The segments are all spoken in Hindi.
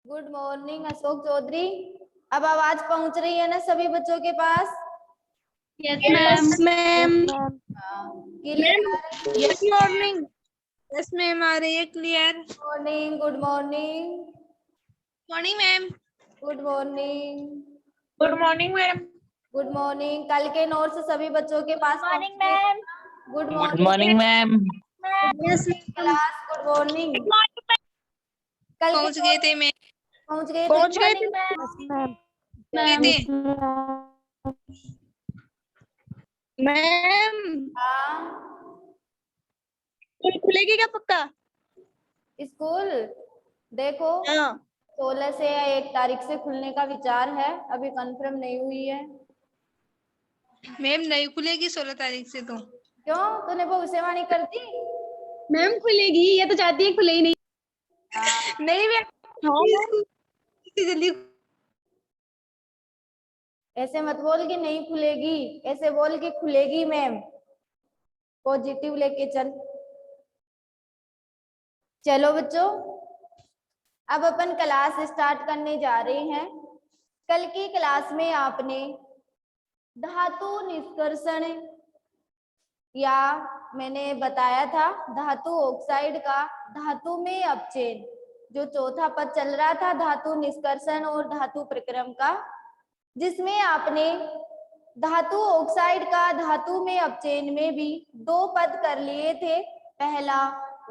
Good morning Ashok Chaudhary. अब आवाज पहुंच रही है ना सभी बच्चों के पास? Yes ma'am. Clear? Yes morning. Yes ma'am, आ रही है clear. Morning, good morning. Morning ma'am. Good morning. Good morning ma'am. Good morning. कल के नोट्स सभी बच्चों के पास मॉर्निंग पहुंच गए? Good good morning morning ma'am. Yes class. Good morning. कल के पहुंच गए थे मैम। पहुंच गए थे? पहुंच गए थे मैम। हाँ, स्कूल खुलेगी क्या पक्का? स्कूल देखो, हाँ 16 से या 1 तारीख से खुलने का विचार है, अभी कंफर्म नहीं हुई है। मैम, नहीं खुलेगी 16 तारीख से तो। क्यों, तूने भविष्यवाणी कर दी? मैम खुलेगी, ये तो चाहती है खुले ही नहीं। नहीं मैम। हाँ इतनी जल्दी। ऐसे मत बोल कि नहीं खुलेगी, ऐसे बोल कि खुलेगी मैम। पॉजिटिव लेके चल। चलो बच्चों, अब अपन क्लास स्टार्ट करने जा रहे हैं। कल की क्लास में आपने धातु निष्कर्षण, या मैंने बताया था धातु ऑक्साइड का धातु में अपचयन, जो चौथा पद चल रहा था धातु निष्कर्षण और धातु प्रक्रम का, जिसमें आपने धातु ऑक्साइड का धातु में अपचयन में भी 2 पद कर लिए थे। पहला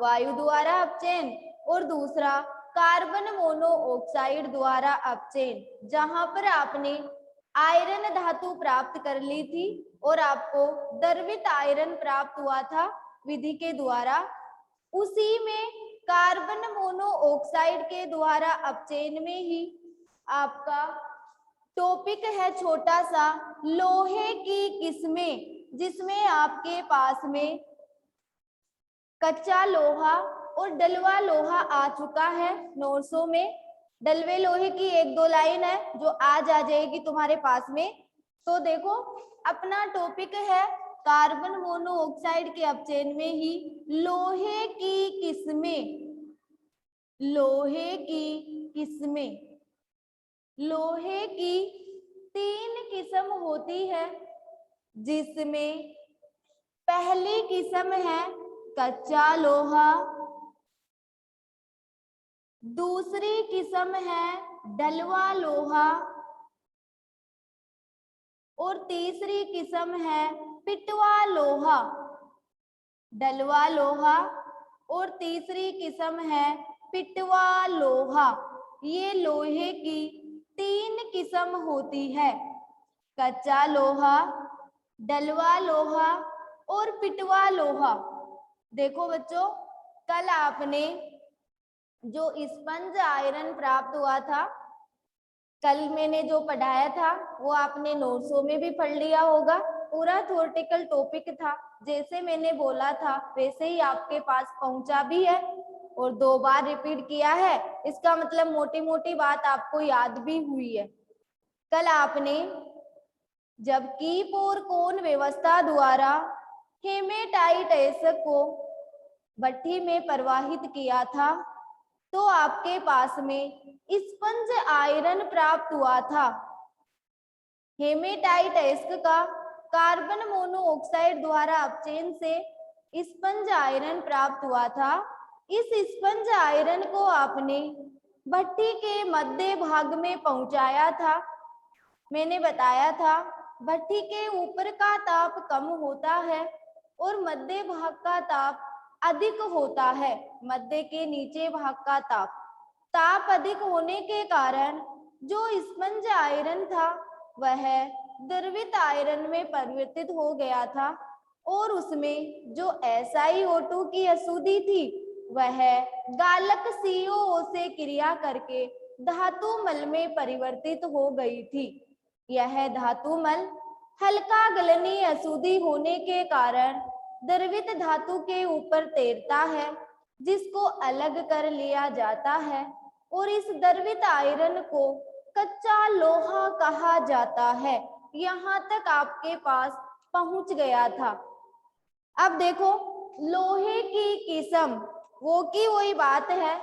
वायु द्वारा अपचयन और दूसरा कार्बन मोनोऑक्साइड द्वारा अपचयन, जहां पर आपने आयरन धातु प्राप्त कर ली थी और आपको द्रवित आयरन प्राप्त हुआ था विधि के द्वारा। उसी में कार्बन मोनोऑक्साइड के द्वारा अपचयन में ही आपका टॉपिक है छोटा सा लोहे की किस्में, जिसमें आपके पास में कच्चा लोहा और डलवा लोहा आ चुका है नोट्सों में। डलवे लोहे की 1-2 लाइन है जो आज आ जाएगी तुम्हारे पास में। तो देखो, अपना टॉपिक है कार्बन मोनोऑक्साइड के अपचयन में ही लोहे की किस्में। लोहे की किस्में, लोहे की 3 किस्म होती है, जिसमें पहली किस्म है कच्चा लोहा, दूसरी किस्म है डलवा लोहा और तीसरी किस्म है पिटवा लोहा। डलवा लोहा और तीसरी किस्म है पिटवा लोहा। ये लोहे की 3 किस्म होती है, कच्चा लोहा, डलवा लोहा और पिटवा लोहा। देखो बच्चों, कल आपने जो स्पंज आयरन प्राप्त हुआ था, कल मैंने जो पढ़ाया था वो आपने नोट्सों में भी पढ़ लिया होगा। पूरा थ्योरेटिकल टॉपिक था, जैसे मैंने बोला था वैसे ही आपके पास पहुंचा भी है और 2 बार रिपीट किया है। इसका मतलब मोटी मोटी बात आपको याद भी हुई है। कल आपने जब कीप और कोन व्यवस्था द्वारा हेमेटाइट को भट्टी में प्रवाहित किया था, तो आपके पास में स्पंज आयरन प्राप्त हुआ था। हेमेटाइट एस्क का कार्बन मोनोऑक्साइड द्वारा अपचयन से स्पंज आयरन प्राप्त हुआ था। इस स्पंज आयरन को आपने भट्टी के मध्य भाग में पहुंचाया था। मैंने बताया था भट्टी के ऊपर का ताप कम होता है और मध्य भाग का ताप अधिक होता है। मध्य के नीचे भाग का ताप अधिक होने के कारण जो स्पंज आयरन था वह द्रवित आयरन में परिवर्तित हो गया था और उसमें जो SiO2 की अशुद्धि थी वह गालक CO से क्रिया करके धातु मल में परिवर्तित हो गई थी। यह धातु मल हल्का गलनीय अशुद्धि होने के कारण द्रवित धातु के ऊपर तैरता है, जिसको अलग कर लिया जाता है और इस द्रवित आयरन को कच्चा लोहा कहा जाता है। यहाँ तक आपके पास पहुंच गया था। अब देखो, लोहे की किस्म वो की वही बात है,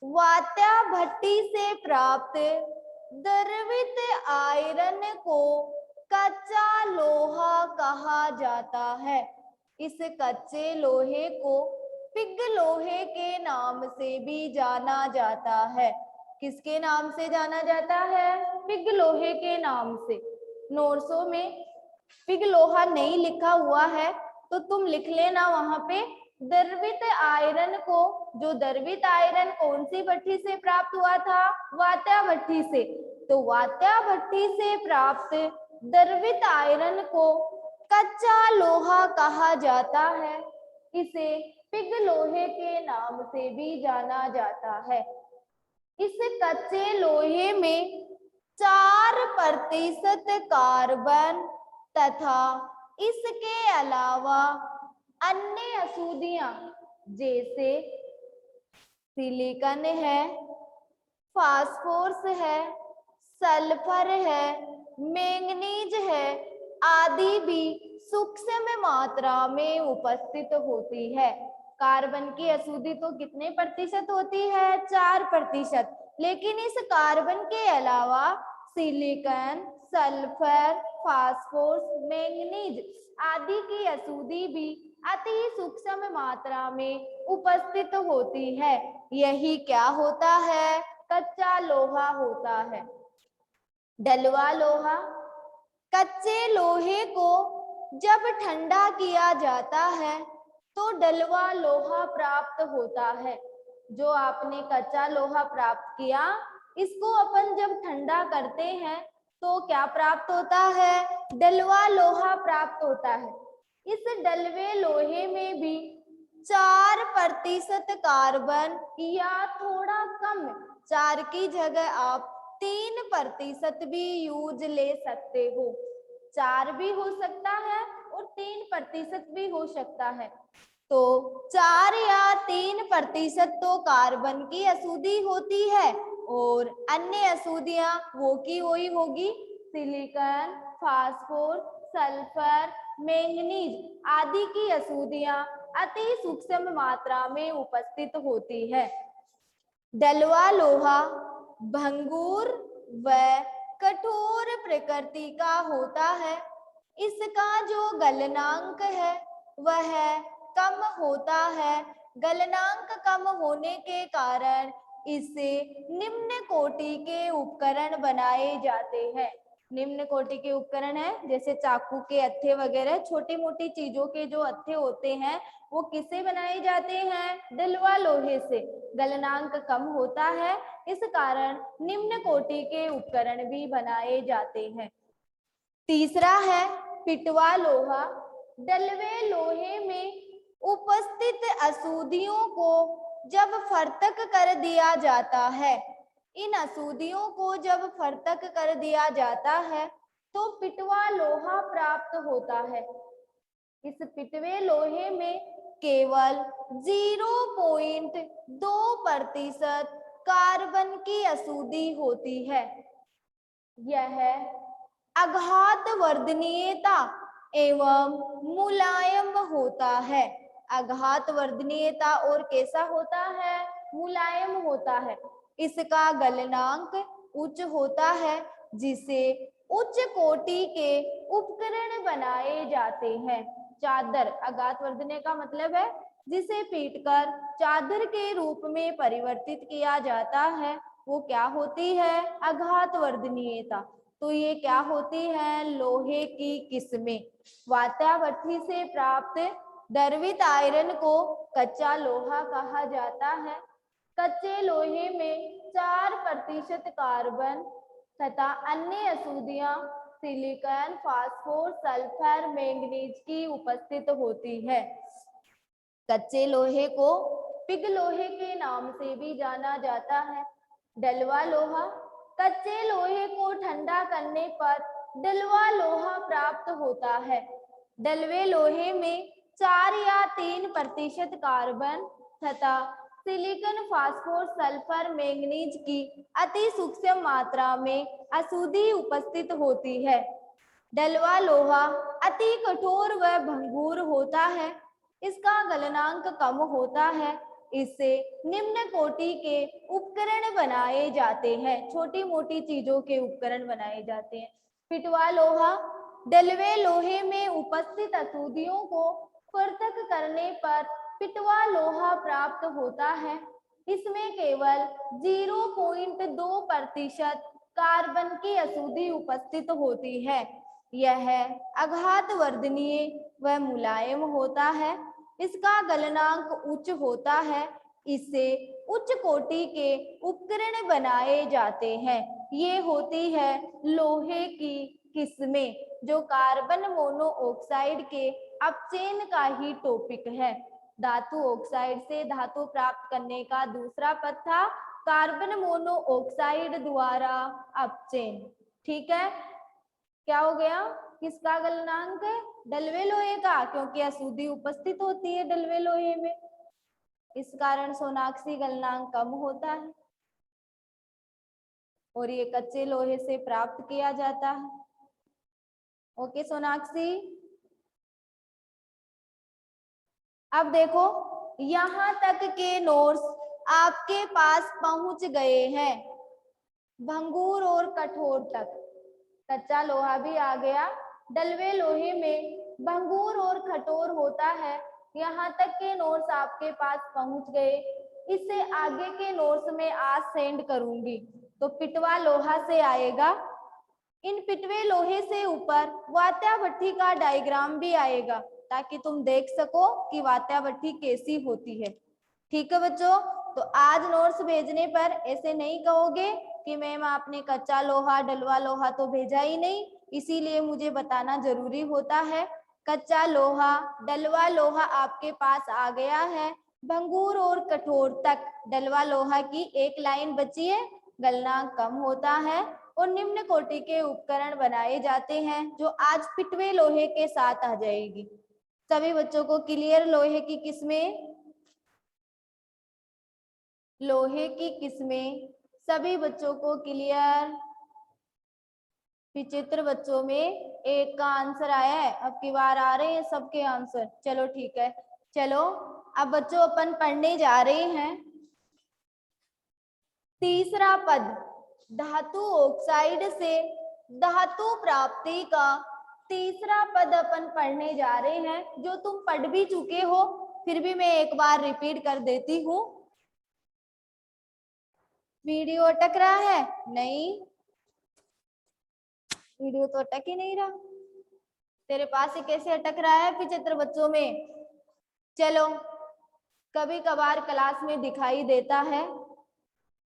वात्या भट्टी से प्राप्त द्रवित आयरन को कच्चा लोहा कहा जाता है। इस कच्चे लोहे को पिग लोहे के नाम से भी जाना जाता है। किसके नाम से जाना जाता है? पिग लोहे के नाम से। नोट्सों में पिग लोहा नहीं लिखा हुआ है तो तुम लिख लेना वहां पे द्रवित आयरन को। जो द्रवित आयरन कौन सी भट्टी से प्राप्त हुआ था? वात्या भट्टी से। तो वात्या भट्टी से प्राप्त द्रवित आयरन को कच्चा लोहा कहा जाता है। इसे पिग लोहे के नाम से भी जाना जाता है। इस कच्चे लोहे में 4% कार्बन तथा इसके अलावा अन्य अशुद्धियां जैसे सिलिकॉन है, फास्फोरस है, सल्फर है, मैंगनीज है आदि भी सूक्ष्म मात्रा में उपस्थित होती है। कार्बन की अशुद्धि तो कितने प्रतिशत होती है? 4%। लेकिन इस कार्बन के अलावा सिलिकॉन, सल्फर, फास्फोरस, मैंगनीज आदि की अशुद्धि भी अति सूक्ष्म मात्रा में उपस्थित होती है। यही क्या होता है? कच्चा लोहा होता है। डलवा लोहा। कच्चे लोहे को जब ठंडा किया जाता है तो डलवा लोहा प्राप्त होता है। जो आपने कच्चा लोहा प्राप्त किया, इसको अपन जब ठंडा करते हैं तो क्या प्राप्त होता है? डलवा लोहा प्राप्त होता है। इस डलवे लोहे में भी 4% कार्बन या थोड़ा कम, 4 की जगह आप 3% भी यूज ले सकते हो। 4 भी हो सकता है और 3% भी हो सकता है। तो 4 या 3% तो कार्बन की अशुद्धि होती है और अन्य अशुद्धियां वो की वही होगी। सिलिकॉन, फास्फोर, सल्फर, मैंगनीज आदि की अशुद्धियां अति सूक्ष्म मात्रा में उपस्थित होती है। डलवा लोहा भंगुर व कठोर प्रकृति का होता है। इसका जो गलनांक है वह कम होता है। गलनांक कम होने के कारण इससे निम्न कोटि के उपकरण बनाए जाते हैं। निम्न कोटि के उपकरण है जैसे चाकू के हत्थे वगैरह, छोटी मोटी चीजों के जो हत्थे होते हैं वो किससे बनाए जाते हैं? डलवा लोहे से। गलनांक कम होता है, इस कारण निम्न कोटि के उपकरण भी बनाए जाते हैं। तीसरा है पिटवा लोहा। डलवे लोहे में उपस्थित अशुद्धियों को जब फर्तक कर दिया जाता है, इन अशुद्धियों को जब फर्तक कर दिया जाता है तो पिटवा लोहा प्राप्त होता है। इस पिटवे लोहे में केवल 0.2% कार्बन की अशुद्धि होती है। यह आघात वर्धनीयता एवं मुलायम होता है। आघात वर्धनीयता और कैसा होता है? मुलायम होता है। इसका गलनांक उच्च होता है जिसे उच्च कोटि के उपकरण बनाए जाते हैं। चादर, आघात वर्धनीय का मतलब है जिसे पीटकर चादर के रूप में परिवर्तित किया जाता है, वो क्या होती है? आघात वर्धनीयता। तो ये क्या होती है? लोहे की किस्में। वात्या भट्टी से प्राप्त द्रवित आयरन को कच्चा लोहा कहा जाता है। कच्चे लोहे में 4% कार्बन तथा अन्य अशुद्धियां सिलिकॉन, फास्फोर, सल्फर, मैंगनीज की उपस्थित होती है। कच्चे लोहे को पिग लोहे के नाम से भी जाना जाता है। डलवा लोहा। कच्चे लोहे को ठंडा करने पर डलवा लोहा प्राप्त होता है। डलवे लोहे में 4 या 3% कार्बन तथा सिलिकॉन, फास्फोर, सल्फर, मैंगनीज की अति सूक्ष्म मात्रा में अशुद्धि उपस्थित होती है। डलवा लोहा अति कठोर व भंगुर होता है। इसका गलनांक कम होता है। इससे निम्न कोटि के उपकरण बनाए जाते हैं। छोटी मोटी चीजों के उपकरण बनाए जाते हैं। पिटवा लोहा, डलवे लोहे में उपस्थित अशुद्धियों को पृथक करने पर पिटवा लोहा प्राप्त होता है। इसमें केवल 0.2% कार्बन की अशुद्धि उपस्थित होती है। यह अघात वर्धनीय व मुलायम होता है। इसका गलनांक उच्च होता है। इससे उच्च कोटि के उपकरण बनाए जाते हैं। ये होती है लोहे की किस्में, जो कार्बन मोनोऑक्साइड के अपचयन का ही टॉपिक है। धातु ऑक्साइड से धातु प्राप्त करने का दूसरा पद था कार्बन मोनोऑक्साइड द्वारा अपचयन। ठीक है, क्या हो गया? किसका गलनांक है? डलवे लोहे का, क्योंकि अशुद्धि उपस्थित होती है डलवे लोहे में, इस कारण सोनाक्षी गलनांक कम होता है और ये कच्चे लोहे से प्राप्त किया जाता है। ओके सोनाक्षी, अब देखो यहाँ तक के नोट्स आपके पास पहुंच गए हैं, भंगूर और कठोर तक। कच्चा लोहा भी आ गया, डलवे लोहे में भंगूर और कठोर होता है। यहाँ तक के नोट्स आपके पास पहुंच गए। इससे आगे के नोट्स में आज सेंड करूंगी। तो पिटवा लोहा से आएगा, इन पिटवे लोहे से ऊपर वात्या भट्ठी का डायग्राम भी आएगा, ताकि तुम देख सको कि वात्या भट्ठी कैसी होती है। ठीक है बच्चों, तो आज नोट्स भेजने पर ऐसे नहीं कहोगे कि मैम आपने कच्चा लोहा डलवा लोहा तो भेजा ही नहीं, इसीलिए मुझे बताना जरूरी होता है। कच्चा लोहा डलवा लोहा आपके पास आ गया है, भंगूर और कठोर तक डलवा लोहा की एक लाइन बची है, गलनांक कम होता है और निम्न कोटि के उपकरण बनाए जाते हैं, जो आज पिटवे लोहे के साथ आ जाएगी। सभी बच्चों को क्लियर? लोहे की किस्में, लोहे की किस्में सभी बच्चों को क्लियर? विचित्र बच्चों में एक का आंसर आया है, अब की बार आ रहे हैं सबके आंसर। चलो ठीक है, चलो अब बच्चों अपन पढ़ने जा रहे हैं तीसरा पद, धातु ऑक्साइड से धातु प्राप्ति का तीसरा पद अपन पढ़ने जा रहे हैं, जो तुम पढ़ भी चुके हो, फिर भी मैं एक बार रिपीट कर देती हूँ। वीडियो अटक रहा है? नहीं, वीडियो तो अटक ही नहीं रहा। तेरे पास ही कैसे अटक रहा है विचित्र बच्चों में? चलो, कभी कभार क्लास में दिखाई देता है,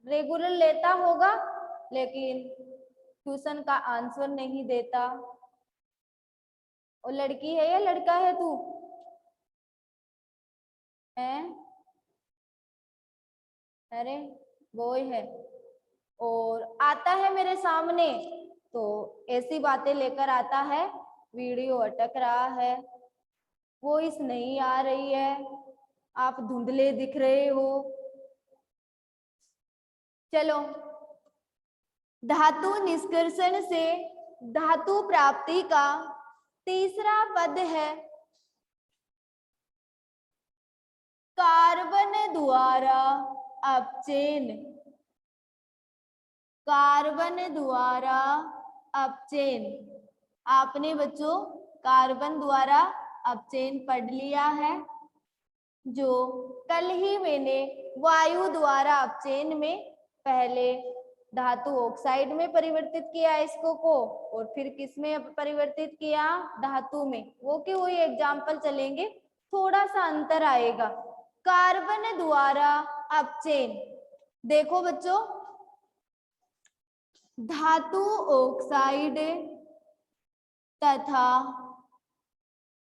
रेगुलर लेता होगा लेकिन ट्यूशन का आंसर नहीं देता। और लड़की है या लड़का है तू? है? अरे बॉय है और आता है मेरे सामने तो ऐसी बातें लेकर आता है, वीडियो अटक रहा है, वॉइस नहीं आ रही है, आप धुंधले दिख रहे हो। चलो, धातु निष्कर्षण से धातु प्राप्ति का तीसरा पद है कार्बन द्वारा अपचयन। कार्बन द्वारा अपचयन, आपने बच्चों कार्बन द्वारा अपचयन पढ़ लिया है, जो कल ही मैंने वायु द्वारा अपचयन में पहले धातु ऑक्साइड में परिवर्तित किया इसको को, और फिर किस में परिवर्तित किया? धातु में। वो के वही एग्जाम्पल चलेंगे, थोड़ा सा अंतर आएगा। कार्बन द्वारा अपचयन, देखो बच्चों, धातु ऑक्साइड तथा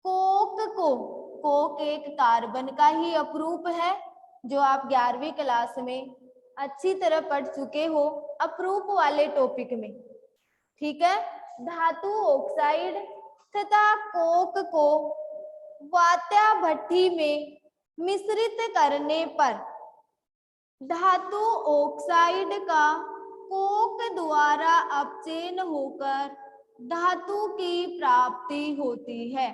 कोक को, कोक एक कार्बन का ही अपरूप है, जो आप 11वीं क्लास में अच्छी तरह पढ़ चुके हो अपरूप वाले टॉपिक में। ठीक है, धातु ऑक्साइड तथा कोक को वात्या भट्ठी में मिश्रित करने पर धातु ऑक्साइड का कोक द्वारा अपचयन होकर धातु की प्राप्ति होती है।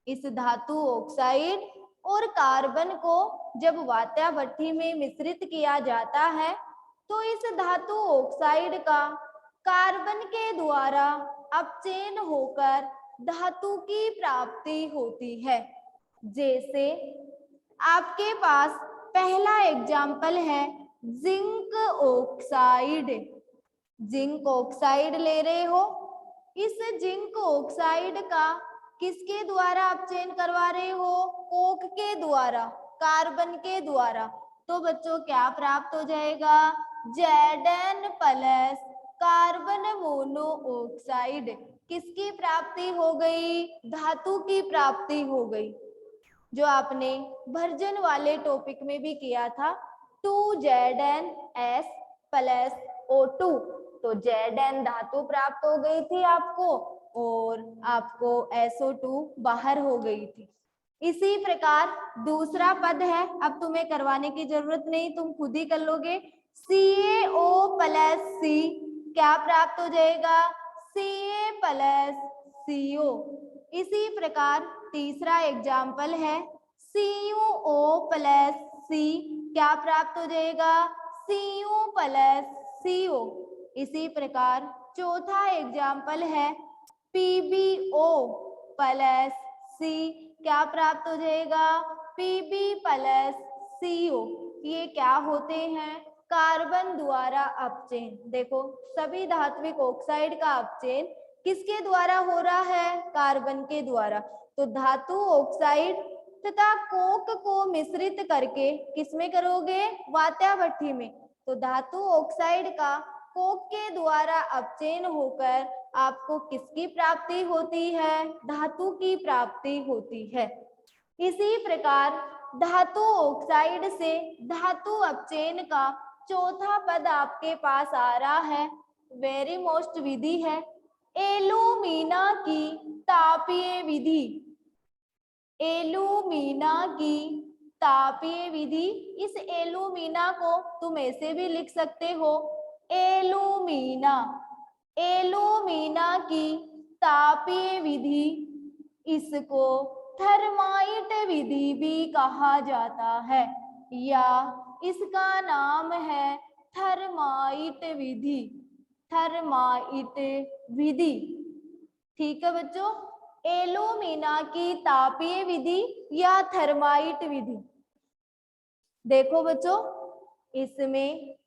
इस धातु ऑक्साइड और कार्बन को जब वात्या भट्ठी में मिश्रित किया जाता है तो इस धातु ऑक्साइड का कार्बन के द्वारा अपचयन होकर धातु की प्राप्ति होती है। जैसे आपके पास पहला एग्जाम्पल है जिंक ऑक्साइड। जिंक ऑक्साइड ले रहे हो, इस जिंक ऑक्साइड का किसके द्वारा अपचयन करवा रहे हो? कोक के द्वारा, कार्बन के द्वारा। तो बच्चों क्या प्राप्त हो जाएगा? Zn plus carbon monoxide. किसकी प्राप्ति हो गई? धातु की प्राप्ति हो गई, जो आपने भर्जन वाले टॉपिक में भी किया था, 2Zns प्लस O2। तो Zn धातु प्राप्त हो गई थी आपको और आपको SO2 बाहर हो गई थी। इसी प्रकार दूसरा पद है, अब तुम्हें करवाने की जरूरत नहीं, तुम खुद ही कर लोगे। CaO प्लस C क्या प्राप्त हो जाएगा? Ca plus CO। इसी प्रकार तीसरा एग्जाम्पल है CuO प्लस C क्या प्राप्त हो जाएगा? Cu plus CO। इसी प्रकार चौथा एग्जाम्पल है PbO प्लस C क्या प्राप्त हो जाएगा? Pb plus CO। ये क्या होते हैं? कार्बन द्वारा अपचयन। देखो सभी धात्विक ऑक्साइड का अपचयन किसके द्वारा हो रहा है? कार्बन के द्वारा। तो धातु ऑक्साइड तथा कोक को मिश्रित करके किसमें करोगे? वात्या भट्ठी में। तो धातु ऑक्साइड का कोक के द्वारा अपचयन होकर आपको किसकी प्राप्ति होती है? धातु की प्राप्ति होती है। इसी प्रकार धातु ऑक्साइड से धातु अपचयन का चौथा पद आपके पास आ रहा है, वेरी मोस्ट विधि है एलुमिना की तापीय विधि। एलुमिना की तापीय विधि। इस एलुमिना को तुम ऐसे भी लिख सकते हो एलुमिना। एलुमिना की तापीय विधि, इसको थर्माइट विधि भी कहा जाता है, या इसका नाम है थर्माइट विधि। थर्माइट विधि, ठीक है बच्चों। एलुमिना की तापीय विधि या थर्माइट विधि। देखो बच्चों, इसमें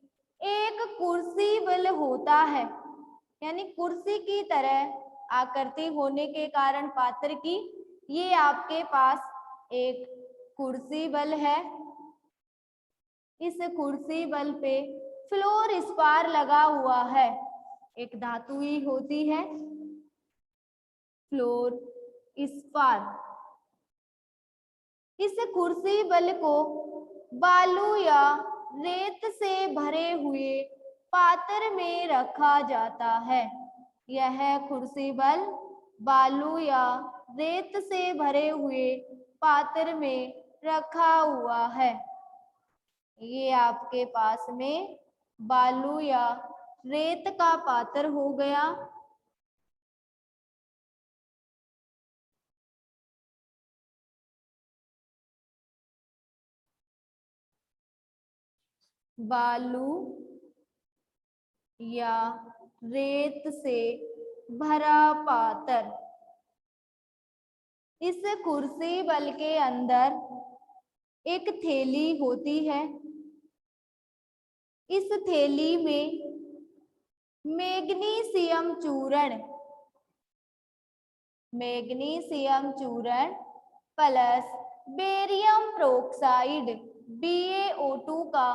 एक कुर्सिबल होता है, यानी कुर्सी की तरह आकृति होने के कारण पात्र की, ये आपके पास एक कुर्सिबल है। इस कुर्सिबल पे फ्लोर स्पार लगा हुआ है, एक धातु ही होती है फ्लोर स्पार। इस कुर्सिबल को बालू या रेत से भरे हुए पात्र में रखा जाता है। यह कुर्सिबल बालू या रेत से भरे हुए पात्र में रखा हुआ है। ये आपके पास में बालू या रेत का पात्र हो गया। बालू या रेत से भरा पात्र। इस कुर्सिबल के अंदर एक थैली होती है। इस थैली में मैग्नीशियम चूर्ण प्लस बेरियम प्रोक्साइड BaO2 का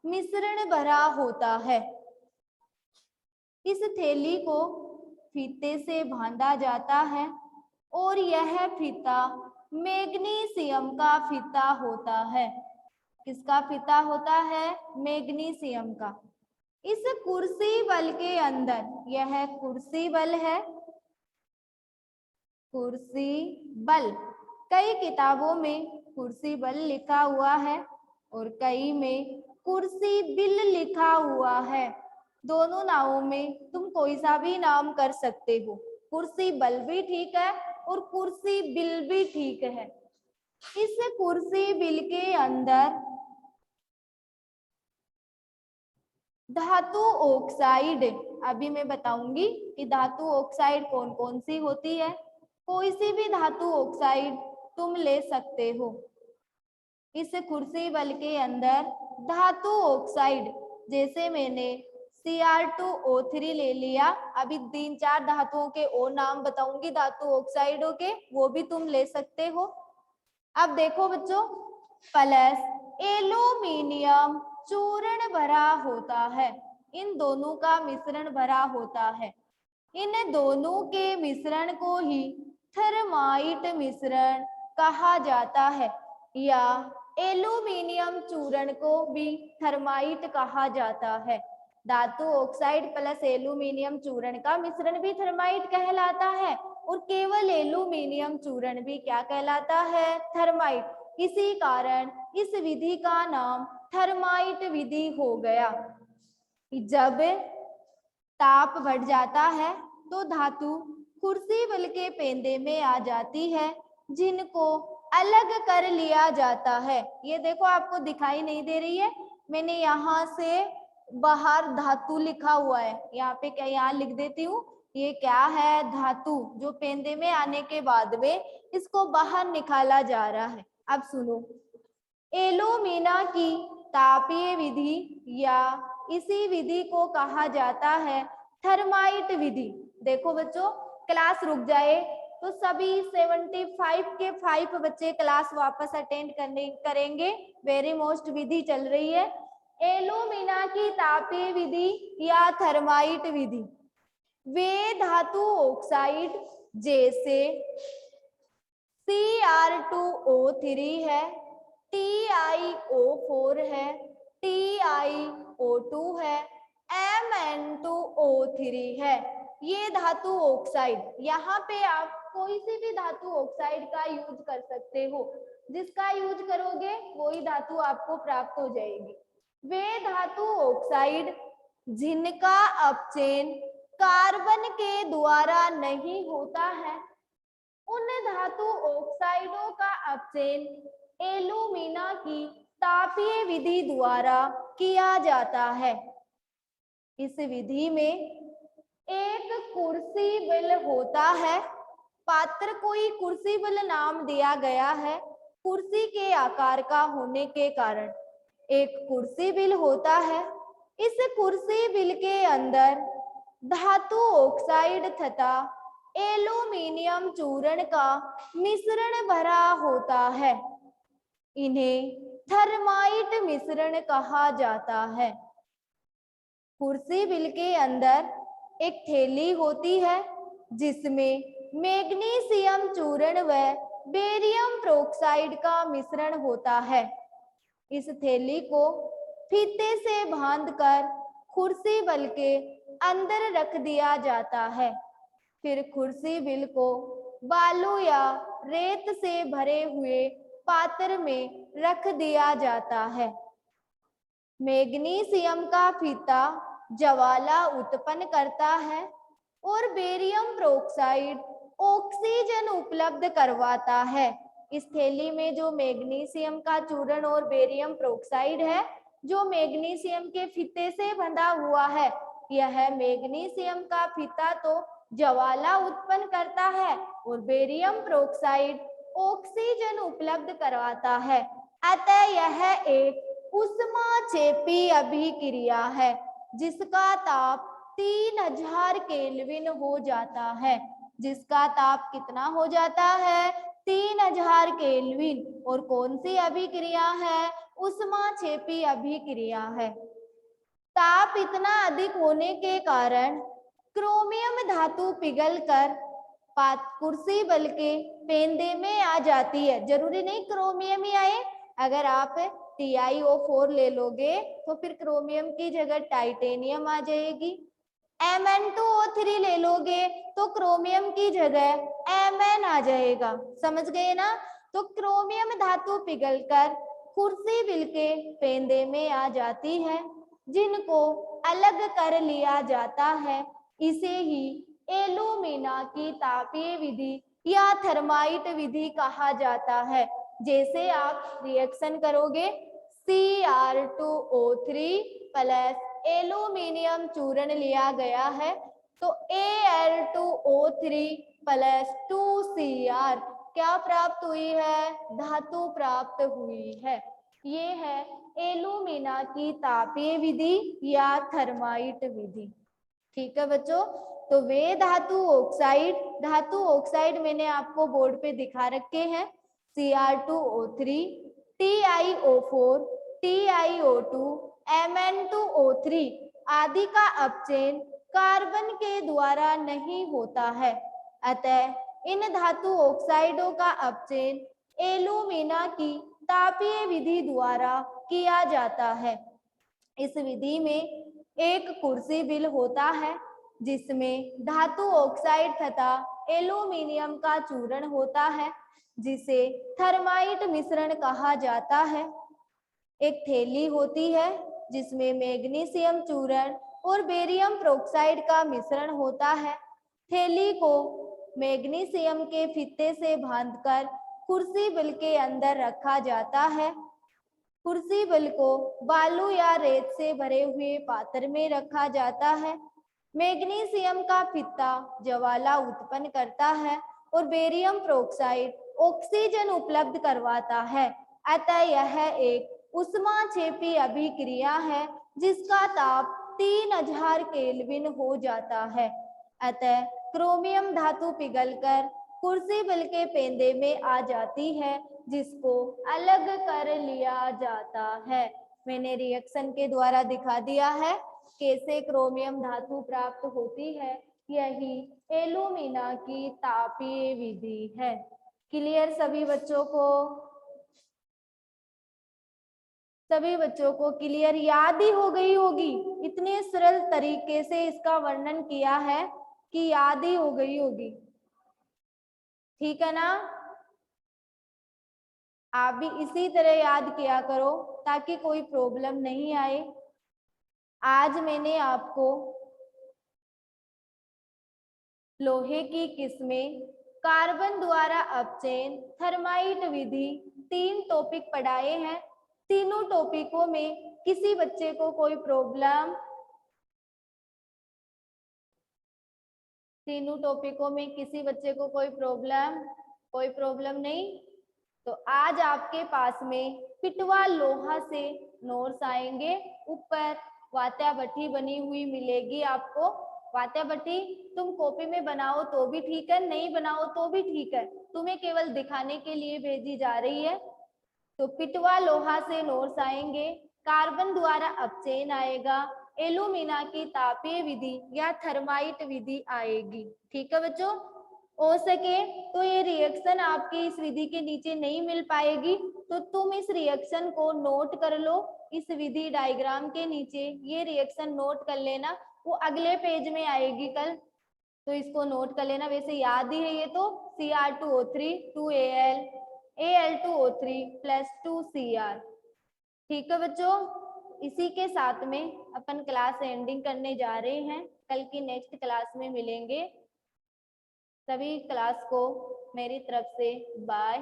मिश्रण भरा होता है। इस थैली को फीते से बांधा जाता है और यह फीता मैग्नीशियम का फीता होता है। किसका फीता होता है? मैग्नीशियम का। इस कुर्सिबल के अंदर, यह कुर्सिबल है, कुर्सिबल, कई किताबों में कुर्सिबल लिखा हुआ है और कई में कुर्सिबिल लिखा हुआ है। दोनों नामों में तुम कोई सा भी नाम कर सकते हो, कुर्सिबल भी ठीक है और कुर्सिबिल भी ठीक है। इस कुर्सी बिल के अंदर धातु ऑक्साइड, अभी मैं बताऊंगी कि धातु ऑक्साइड कौन कौन सी होती है। कोई सी भी धातु ऑक्साइड तुम ले सकते हो। इस कुर्सी बल के अंदर धातु ऑक्साइड, जैसे मैंने Cr2O3 ले लिया, अभी 3-4 धातुओं के और नाम बताऊंगी धातु ऑक्साइडों के, वो भी तुम ले सकते हो। अब देखो बच्चों, प्लस एल्यूमिनियम चूर्ण भरा होता है, इन दोनों का मिश्रण भरा होता है। इन दोनों के मिश्रण को ही थर्माइट मिश्रण कहा जाता है, या एल्यूमिनियम चूर्ण को भी थर्माइट कहा जाता है। धातु ऑक्साइड प्लस एल्यूमिनियम चूर्ण का मिश्रण भी थर्माइट कहलाता है, और केवल एल्यूमिनियम चूर्ण भी क्या कहलाता है? थर्माइट। इसी कारण इस विधि का नाम थर्माइट विधि हो गया। जब ताप बढ़ जाता है तो धातु क्रूसिबल के पेंदे में आ जाती है, जिनको अलग कर लिया जाता है। ये देखो, आपको दिखाई नहीं दे रही है, मैंने यहाँ से बाहर धातु लिखा हुआ है, यहाँ पे क्या, यहाँ लिख देती हूँ। ये क्या है? धातु, जो पेंदे में आने के बाद में इसको बाहर निकाला जा रहा है। अब सुनो, एल्यूमिना की तापीय विधि या इसी विधि को कहा जाता है थर्माइट विधि। देखो बच्चों, क्लास रुक जाए तो सभी 75 के 5 बच्चे क्लास वापस अटेंड करेंगे। वेरी मोस्ट विधि चल रही है, एल्यूमिना की तापीय विधि या थर्माइट विधि। वे धातु ऑक्साइड जैसे Cr2O3 है, TiO4 है, TiO2 है, Mn2O3 है, ये धातु ऑक्साइड। यहाँ पे आप कोई सी भी धातु ऑक्साइड का यूज कर सकते हो, जिसका यूज करोगे वही धातु आपको प्राप्त हो जाएगी। वे धातु ऑक्साइड जिनका अपचयन कार्बन के द्वारा नहीं होता है, उन धातु ऑक्साइडों का अपचयन एल्यूमिना की तापीय विधि द्वारा किया जाता है। इस विधि में एक क्रूसिबल होता है, पात्र को ही क्रूसिबल नाम दिया गया है कुर्सी के आकार का होने के कारण। एक क्रूसिबल होता है, इस क्रूसिबल के अंदर धातु ऑक्साइड तथा एल्यूमिनियम चूर्ण का मिश्रण भरा होता है, इन्हें थर्माइट मिश्रण कहा जाता है। क्रूसिबल के अंदर एक थैली होती है, जिसमें मैग्नीशियम चूर्ण व बेरियम प्रोक्साइड का मिश्रण होता है। इस थैली को फीते से बांधकर क्रूसिबल के अंदर रख दिया जाता है। फिर क्रूसिबल को बालू या रेत से भरे हुए पात्र में रख दिया जाता है। मैग्नीशियम का फीता ज्वाला उत्पन्न करता है और बेरियम प्रोक्साइड ऑक्सीजन उपलब्ध करवाता है। इस थैली में जो मैग्नीशियम का चूर्ण और बेरियम प्रोक्साइड है, जो मैग्नीशियम के फीते से बंधा हुआ है, यह मैग्नीशियम का फीता तो ज्वाला उत्पन्न करता है और बेरियम प्रोक्साइड ऑक्सीजन उपलब्ध करवाता है। अतः यह एक ऊष्माक्षेपी अभिक्रिया है, जिसका ताप 3000 केल्विन हो जाता है। जिसका ताप कितना हो जाता है? 3000 केल्विन। और कौन सी अभिक्रिया है? ऊष्माक्षेपी अभिक्रिया है। ताप इतना अधिक होने के कारण क्रोमियम धातु पिघलकर क्रूसिबल के पेंदे में आ जाती है। जरूरी नहीं क्रोमियम ही आए, अगर आप TiO4 ले लोगे तो फिर क्रोमियम की जगह टाइटेनियम आ जाएगी। Mn2O3 ले लोगे तो क्रोमियम की जगह Mn आ जाएगा। समझ गए ना? तो क्रोमियम धातु पिघलकर क्रूसिबल के पेंदे में आ जाती है, जिनको अलग कर लिया जाता है। इसे ही एल्यूमिना की तापीय विधि या थर्माइट विधि कहा जाता है। जैसे आप रिएक्शन करोगे Cr2O3 प्लस एल्यूमिनियम चूर्ण लिया गया है तो Al2O3 प्लस 2Cr क्या प्राप्त हुई है? धातु प्राप्त हुई है। ये है एल्यूमिना की तापीय विधि या थर्माइट विधि। ठीक है बच्चों, तो वे धातु ऑक्साइड मैंने आपको बोर्ड पे दिखा रखे हैं। Cr2O3, TiO4, TiO2, Mn2O3 आदि का अपचयन कार्बन के द्वारा नहीं होता है, अतः इन धातु ऑक्साइडों का अपचयन एल्यूमिना की तापीय विधि द्वारा किया जाता है। इस विधि में एक क्रूसिबल होता है जिसमें धातु ऑक्साइड तथा एल्यूमिनियम का चूर्ण होता है जिसे थर्माइट मिश्रण कहा जाता है। एक थैली होती है जिसमें मैग्नीशियम चूर्ण और बेरियम पेरोक्साइड का मिश्रण होता है। थैली को मैग्नीशियम के फीते से बांधकर क्रूसिबल के अंदर रखा जाता है। क्रूसिबल को बालू या रेत से भरे हुए पात्र में रखा जाता है। मैग्नीशियम का फित्ता ज्वाला उत्पन्न करता है और बेरियम पेरोक्साइड ऑक्सीजन उपलब्ध करवाता है, अतः यह एक ऊष्माक्षेपी अभिक्रिया है जिसका ताप 3000 केल्विन हो जाता है। अतः क्रोमियम धातु पिघलकर क्रूसिबल के पेंदे में आ जाती है जिसको अलग कर लिया जाता है। मैंने रिएक्शन के द्वारा दिखा दिया है कैसे क्रोमियम धातु प्राप्त होती है, यही एल्यूमिना की तापीय विधि है। क्लियर सभी बच्चों को? सभी बच्चों को क्लियर? याद ही हो गई होगी, इतने सरल तरीके से इसका वर्णन किया है कि याद ही हो गई होगी। ठीक है ना? आप भी इसी तरह याद किया करो ताकि कोई प्रॉब्लम नहीं आए। आज मैंने आपको लोहे की किस्में, कार्बन द्वारा अपचयन, थर्माइट विधि 3 टॉपिक पढ़ाए हैं। तीनों टॉपिकों में किसी बच्चे को कोई प्रॉब्लम, तीनों टॉपिकों में किसी बच्चे को कोई प्रॉब्लम नहीं। तो आज आपके पास में पिटवा लोहा से नोट्स आएंगे। ऊपर वात्या भट्टी बनी हुई मिलेगी आपको। वात्या भट्टी तुम कॉपी में बनाओ तो भी ठीक है, नहीं बनाओ तो भी ठीक है, तुम्हें केवल दिखाने के लिए भेजी जा रही है। तो पिटवा लोहा से नोट्स आएंगे, कार्बन द्वारा अपचयन आएगा, एल्यूमिना की तापीय विधि या थर्माइट विधि आएगी। ठीक है बच्चों? हो सके तो ये रिएक्शन आपकी इस विधि के नीचे नहीं मिल पाएगी तो तुम इस रिएक्शन को नोट कर लो। इस विधि डायग्राम के नीचे ये रिएक्शन नोट कर लेना, वो अगले पेज में आएगी कल, तो इसको नोट कर लेना। वैसे याद ही है ये तो, Cr2O3 2Al, Al2O3 plus 2Cr। ठीक है बच्चों? इसी के साथ में अपन क्लास एंडिंग करने जा रहे हैं। कल की नेक्स्ट क्लास में मिलेंगे। सभी क्लास को मेरी तरफ से बाय।